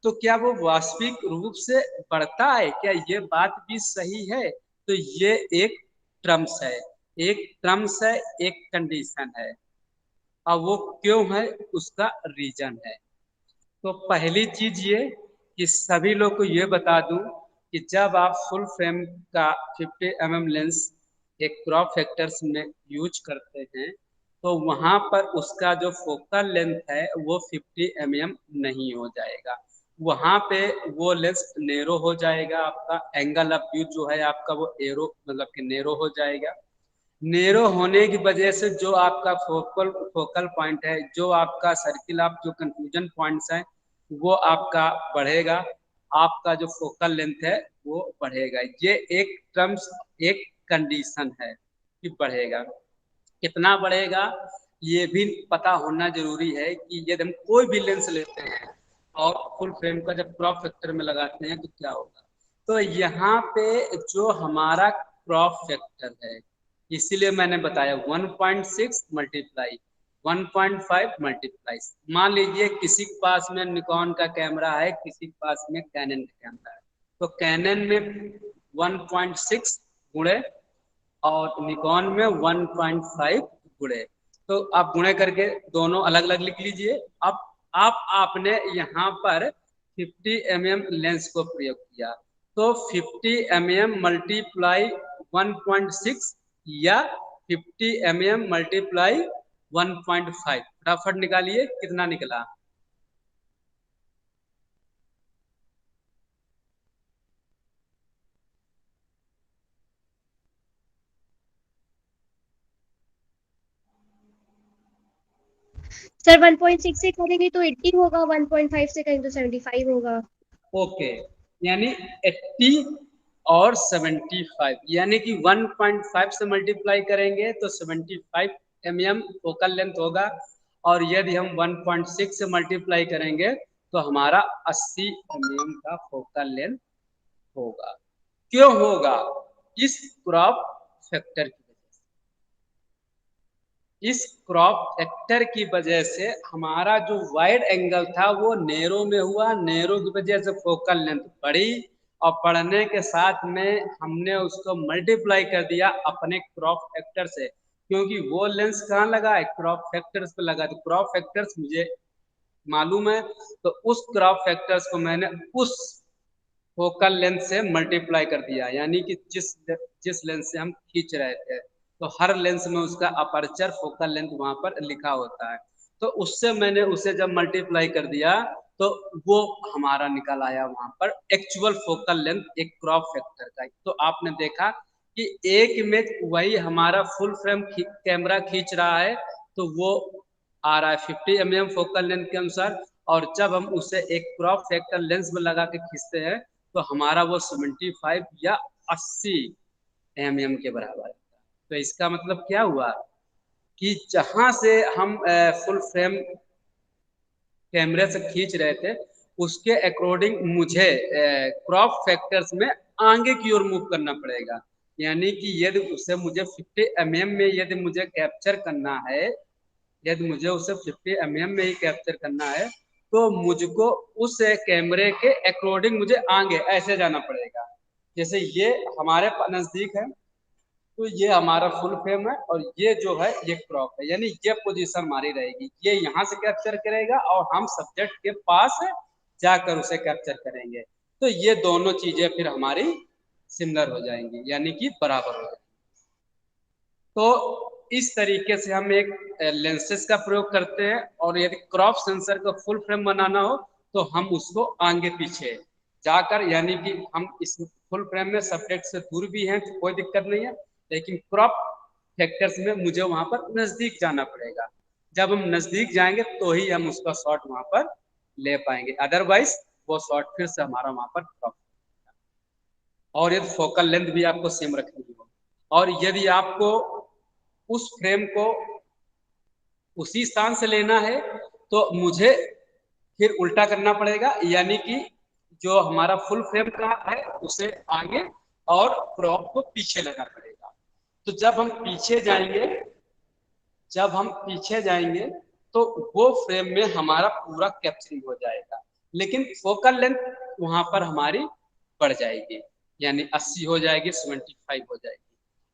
तो क्या वो वास्तविक रूप से बढ़ता है, क्या ये बात भी सही है? तो ये एक टर्म्स है, एक टर्म्स है, एक कंडीशन है। अब वो क्यों है, उसका रीजन है। तो पहली चीज ये कि सभी लोग को ये बता दूं कि जब आप फुल फ्रेम का 50 mm लेंस एक क्रॉप फैक्टर्स में यूज करते हैं, तो वहां पर उसका जो फोकल लेंथ है वो 50 mm नहीं हो जाएगा, वहां पे वो लेंस नेरो हो जाएगा, आपका एंगल ऑफ व्यू जो है आपका वो एरो मतलब कि नेरो हो जाएगा। नेरो होने की वजह से जो आपका फोकल पॉइंट है, जो आपका सर्किल ऑफ जो कंफ्यूजन पॉइंट्स है, वो आपका बढ़ेगा, आपका जो फोकल लेंथ है वो बढ़ेगा। ये एक टर्म्स एक कंडीशन है कि बढ़ेगा। कितना बढ़ेगा ये भी पता होना जरूरी है कि यदि हम कोई भी लेंस लेते हैं और फुल फ्रेम का जब क्रॉप फैक्टर में लगाते हैं तो क्या होगा। तो यहाँ पे जो हमारा क्रॉप फैक्टर है, इसीलिए मैंने बताया 1.6 मल्टीप्लाई 1.5 मल्टीप्लाई। मान लीजिए किसी के पास में निकॉन का कैमरा है, किसी के पास में कैनन का कैमरा है, तो कैनन में 1.6 गुणे और निकॉन में 1.5 गुणे। तो आप गुणे करके दोनों अलग अलग लिख लीजिए। अब आपने यहाँ पर 50 mm लेंस को प्रयोग किया, तो 50 mm मल्टीप्लाई 1.6 या 50 mm मल्टीप्लाई 1.5, फटाफट निकालिए कितना निकला। सर 1.6 से करेंगे तो 80 होगा, 1.5 से करेंगे तो 75 होगा। ओके, यानी 80 और 75, यानी कि 1.5 से मल्टीप्लाई करेंगे तो 75 mm फोकल लेंथ होगा, और यदि हम 1.6 से मल्टीप्लाई करेंगे तो हमारा 80 mm का फोकल लेंथ होगा। क्यों होगा? इस क्रॉप फैक्टर की वजह से। इस क्रॉप फैक्टर की वजह से हमारा जो वाइड एंगल था वो नेरो में हुआ, नेरो की वजह से फोकल लेंथ बढ़ी, और बढ़ने के साथ में हमने उसको मल्टीप्लाई कर दिया अपने क्रॉप फैक्टर से, क्योंकि वो लेंस कहाँ लगा है, क्रॉप फैक्टर्स पे लगा। तो क्रॉप फैक्टर्स मुझे मालूम है, तो उस क्रॉप फैक्टर्स को मैंने उस फोकल लेंथ से मल्टीप्लाई कर दिया, यानी कि जिस लेंस से हम खींच रहे थे, तो हर लेंस में उसका अपर्चर फोकल लेंथ वहां पर लिखा होता है। तो उससे मैंने उसे जब मल्टीप्लाई कर दिया तो वो हमारा निकल आया वहां पर एक्चुअल फोकल लेंथ एक क्रॉप फैक्टर का। तो आपने देखा कि एक इमेज वही हमारा फुल फ्रेम कैमरा खींच रहा है तो वो आ रहा है 50 mm फोकल लेंथ के अनुसार, और जब हम उसे एक क्रॉप फैक्टर लेंस में लगा के खींचते हैं तो हमारा वो 75 या 80 mm के बराबर है। तो इसका मतलब क्या हुआ कि जहां से हम फुल फ्रेम कैमरे से खींच रहे थे उसके अकॉर्डिंग मुझे क्रॉप फैक्टर्स में आगे की ओर मूव करना पड़ेगा। यानी कि यदि उसे मुझे 50 mm में यदि मुझे कैप्चर करना है, यदि मुझे उसे 50 mm में ही कैप्चर करना है, तो मुझको उस कैमरे के अकॉर्डिंग मुझे आगे ऐसे जाना पड़ेगा। जैसे ये हमारे नजदीक है तो ये हमारा फुल फ्रेम है, और ये जो है ये क्रॉप है, यानी ये पोजीशन हमारी रहेगी, ये यहाँ से कैप्चर करेगा और हम सब्जेक्ट के पास जाकर उसे कैप्चर करेंगे। तो ये दोनों चीजें फिर हमारी सिमिलर हो जाएंगी, यानी कि बराबर हो जाएंगी। तो इस तरीके से हम एक लेंसेज का प्रयोग करते हैं, और यदि क्रॉप सेंसर का फुल फ्रेम बनाना हो तो हम उसको आगे पीछे जाकर, यानी कि हम इस फुल फ्रेम में सब्जेक्ट से दूर भी हैं तो कोई दिक्कत नहीं है, लेकिन क्रॉप फैक्टर्स में मुझे वहां पर नजदीक जाना पड़ेगा। जब हम नजदीक जाएंगे तो ही हम उसका शॉट वहां पर ले पाएंगे, अदरवाइज वो शॉट फिर से हमारा वहां पर क्रॉप। और यदि फोकल लेंथ भी आपको सेम रखनी हो, और यदि आपको उस फ्रेम को उसी स्थान से लेना है तो मुझे फिर उल्टा करना पड़ेगा, यानी कि जो हमारा फुल फ्रेम का है उसे आगे और क्रॉप को पीछे लेना पड़ेगा। तो जब हम पीछे जाएंगे तो वो फ्रेम में हमारा पूरा कैप्चरिंग हो जाएगा, लेकिन फोकल लेंथ वहां पर हमारी बढ़ जाएगी, यानी 80 हो जाएगी, 75 हो जाएगी।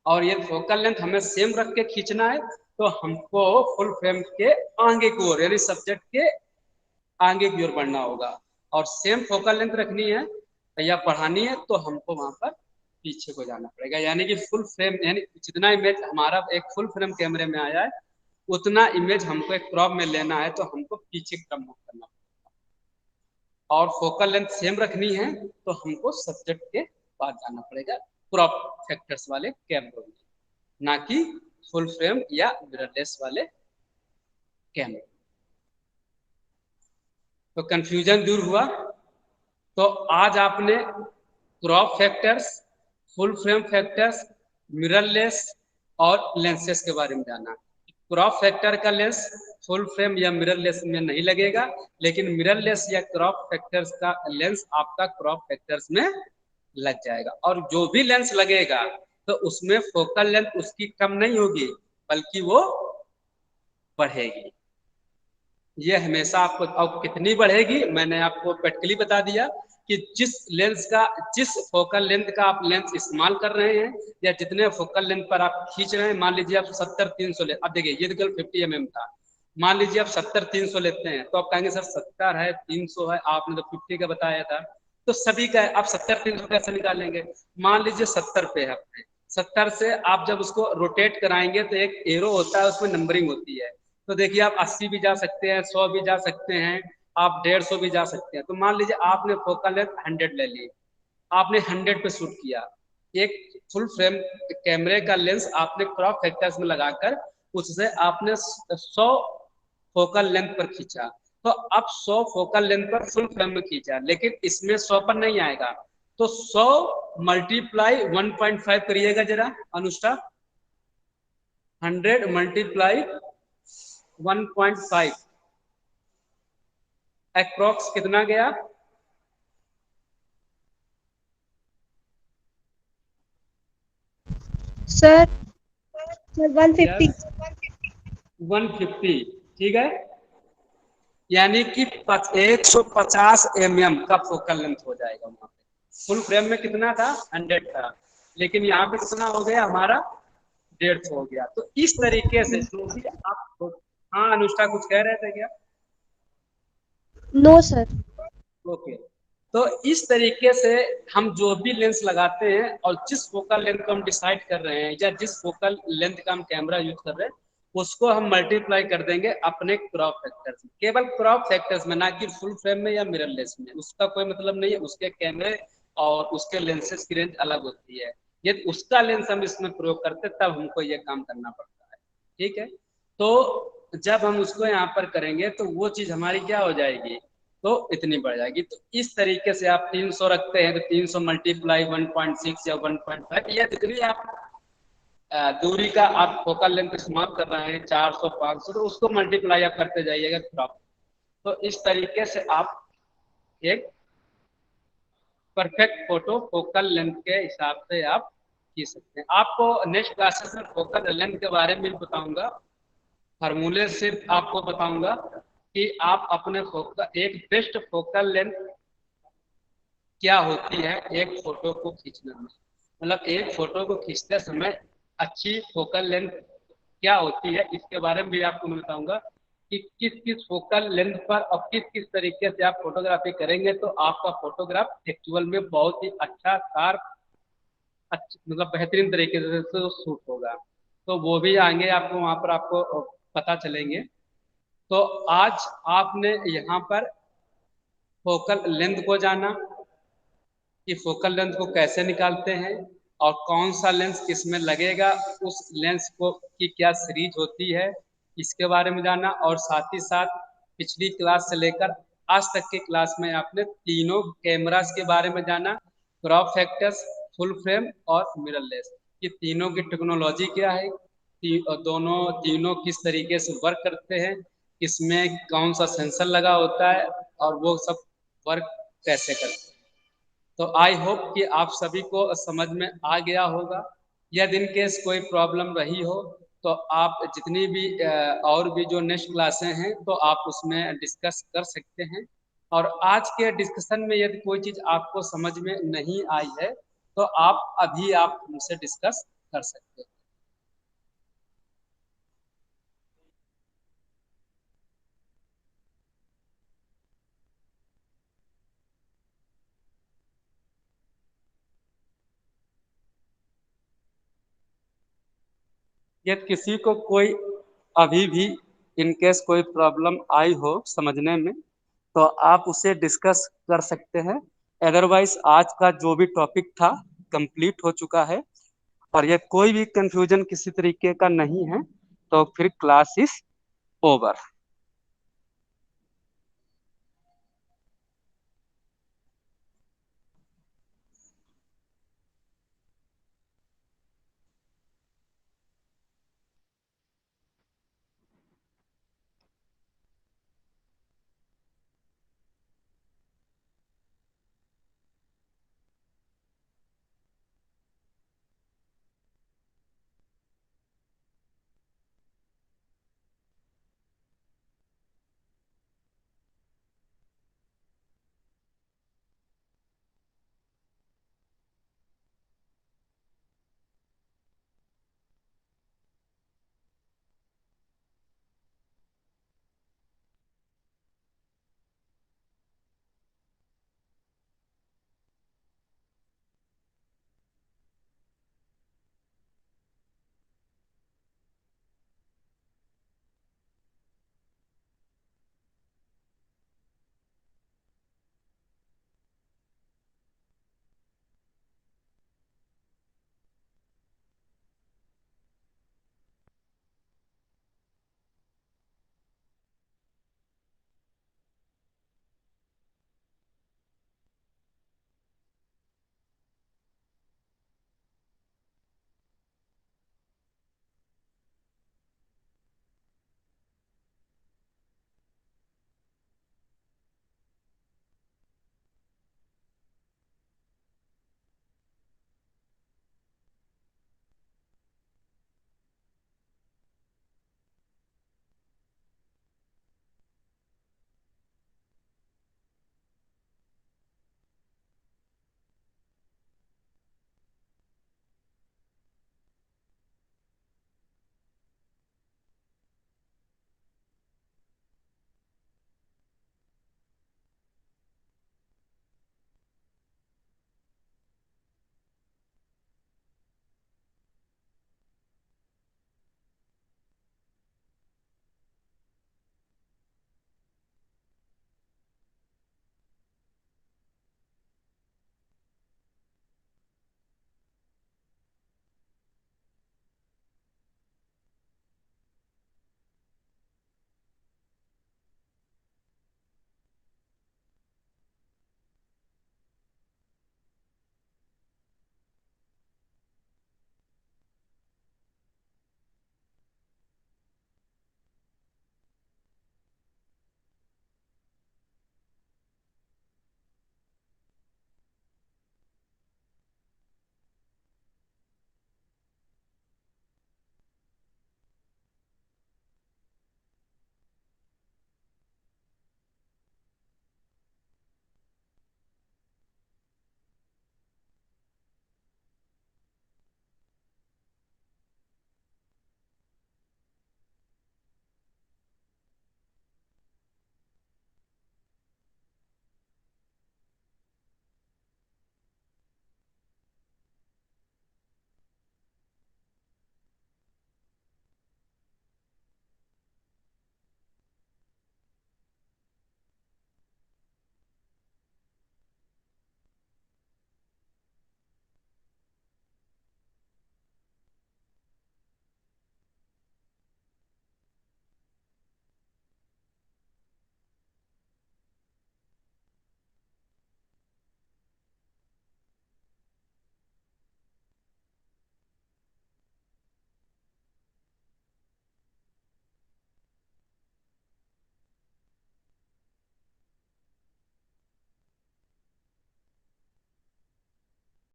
और ये फोकल लेंथ हमें सेम रख के खींचना है तो हमको फुल फ्रेम के आगे की ओर, यानी सब्जेक्ट के आगे की ओर बढ़ना होगा, और सेम फोकल लेंथ रखनी है या बढ़ानी है तो हमको वहां पर पीछे को जाना पड़ेगा। यानी कि फुल फ्रेम, यानी जितना इमेज हमारा एक फुल फ्रेम कैमरे में आया है उतना इमेज हमको एक क्रॉप में लेना है तो हमको पीछे क्रम करना पड़ेगा। और फोकल लेंथ सेम रखनी है तो हमको सब्जेक्ट के पास जाना पड़ेगा क्रॉप फैक्टर्स वाले कैमरों में, ना कि फुल फ्रेम या मिररलेस वाले कैमरे। तो कंफ्यूजन दूर हुआ। तो आज आपने crop factors, full frame factors, mirrorless और लेंसेस के बारे में जाना। क्रॉप फैक्टर का लेंस फुल फ्रेम या मिररलेस में नहीं लगेगा, लेकिन मिररलेस या क्रॉप फैक्टर्स का लेंस आपका क्रॉप फैक्टर्स में लग जाएगा। और जो भी लेंस लगेगा तो उसमें फोकल लेंथ उसकी कम नहीं होगी, बल्कि वो बढ़ेगी। ये हमेशा आपको, अब कितनी बढ़ेगी मैंने आपको प्रैक्टिकली बता दिया कि जिस लेंस का, जिस फोकल लेंथ का आप लेंस इस्तेमाल कर रहे हैं या जितने फोकल लेंथ पर आप खींच रहे हैं, मान लीजिए आप 70-300 ले, अब देखिए ये तो 50 mm था, मान लीजिए आप 70-300 लेते हैं तो आप कहेंगे सर 70 है 300 है, आपने तो 50 का बताया था, तो सभी का आप 70-300 कैसे निकालेंगे? मान लीजिए 70 पे है अपने, 70 से आप जब उसको रोटेट कराएंगे तो एक एरो होता है, उसमें नंबरिंग होती है। तो देखिए आप 80 भी जा सकते हैं, 100 भी जा सकते हैं, आप 150 भी जा सकते हैं। तो मान लीजिए आपने फोकल लेंथ 100 ले ली, आपने 100 पे शूट किया, एक फुल फ्रेम कैमरे का लेंस आपने क्रॉप फैक्टर्स में लगाकर उससे आपने 100 फोकल लेंथ पर खींचा, तो अब 100 फोकल लेंथ पर फुल फ्रेम में खींचा, लेकिन इसमें 100 पर नहीं आएगा, तो 100 मल्टीप्लाई 1.5 करिएगा जरा अनुष्ठा, 100 मल्टीप्लाई 1.5 अप्रॉक्स कितना गया? सर 150। 150, ठीक है, यानी कि 150 mm का फोकल लेंथ हो जाएगा वहां पे। फुल फ्रेम में कितना था? 100 था, लेकिन यहाँ पे कितना हो गया हमारा? 150 हो गया। तो इस तरीके से जो भी आप, हाँ अनुष्ठा कुछ कह रहे थे क्या? No sir. ओके, तो इस तरीके से हम जो भी लेंस लगाते हैं और जिस फोकल लेंथ को हम डिसाइड कर रहे हैं या जिस फोकल लेंथ का हम कैमरा यूज कर रहे हैं उसको हम मल्टीप्लाई कर देंगे अपने क्रॉप फैक्टर्स में, केवल क्रॉप फैक्टर्स में, ना कि फुल फ्रेम में या मिररलेस में। उसका कोई मतलब नहीं है, उसके कैमरे और उसके लेंसेज की रेंज अलग होती है। यदि उसका लेंस हम इसमें प्रयोग करते तब हमको ये काम करना पड़ता है, ठीक है। तो जब हम उसको यहाँ पर करेंगे तो वो चीज हमारी क्या हो जाएगी? तो इतनी बढ़ जाएगी। तो इस तरीके से आप 300 रखते हैं तो 300 मल्टीप्लाई 1.6 या 1.5 या जितनी आप दूरी का आप फोकल लेंथ इस्तेमाल कर रहे हैं, 400 500, तो उसको मल्टीप्लाई आप करते जाइएगा क्रॉप। तो इस तरीके से आप एक परफेक्ट फोटो फोकल लेंथ के हिसाब से आप खींच सकते हैं। आपको नेक्स्ट क्लासेस में फोकल लेंथ के बारे में बताऊंगा, फार्मूले सिर्फ आपको बताऊंगा कि आप अपने फोकल, एक बेस्ट फोकल लेंथ क्या होती है एक फोटो को खींचने में, मतलब एक फोटो को खींचते समय अच्छी फोकल लेंथ क्या होती है, इसके बारे में भी आपको मैं बताऊंगा कि किस किस फोकल लेंथ पर और किस किस तरीके से आप फोटोग्राफी करेंगे तो आपका फोटोग्राफ एक्चुअल में बहुत ही अच्छा, शार्प, मतलब बेहतरीन तरीके से तो शूट होगा। तो वो भी आएंगे आपको, वहां पर आपको पता चलेंगे। तो आज आपने यहाँ पर फोकल लेंथ को जाना कि फोकल लेंथ को कैसे निकालते हैं और कौन सा लेंस किस में लगेगा, उस लेंस को की क्या सीरीज होती है इसके बारे में जाना, और साथ ही साथ पिछली क्लास से लेकर आज तक की क्लास में आपने तीनों कैमरास के बारे में जाना, क्रॉप फैक्टर्स, फुल फ्रेम और मिररलेस। ये तीनों की टेक्नोलॉजी क्या है, दोनों तीनों किस तरीके से वर्क करते हैं, इसमें कौन सा सेंसर लगा होता है और वो सब वर्क कैसे करते हैं। तो आई होप कि आप सभी को समझ में आ गया होगा। यदि इन केस कोई प्रॉब्लम रही हो तो आप जितनी भी और भी जो नेक्स्ट क्लासें हैं तो आप उसमें डिस्कस कर सकते हैं। और आज के डिस्कशन में यदि कोई चीज़ आपको समझ में नहीं आई है तो आप हमसे डिस्कस कर सकते हैं। यदि किसी को कोई अभी भी इनकेस कोई प्रॉब्लम आई हो समझने में तो आप उसे डिस्कस कर सकते हैं। अदरवाइज आज का जो भी टॉपिक था कंप्लीट हो चुका है, और ये कोई भी कंफ्यूजन किसी तरीके का नहीं है, तो फिर क्लास इज ओवर।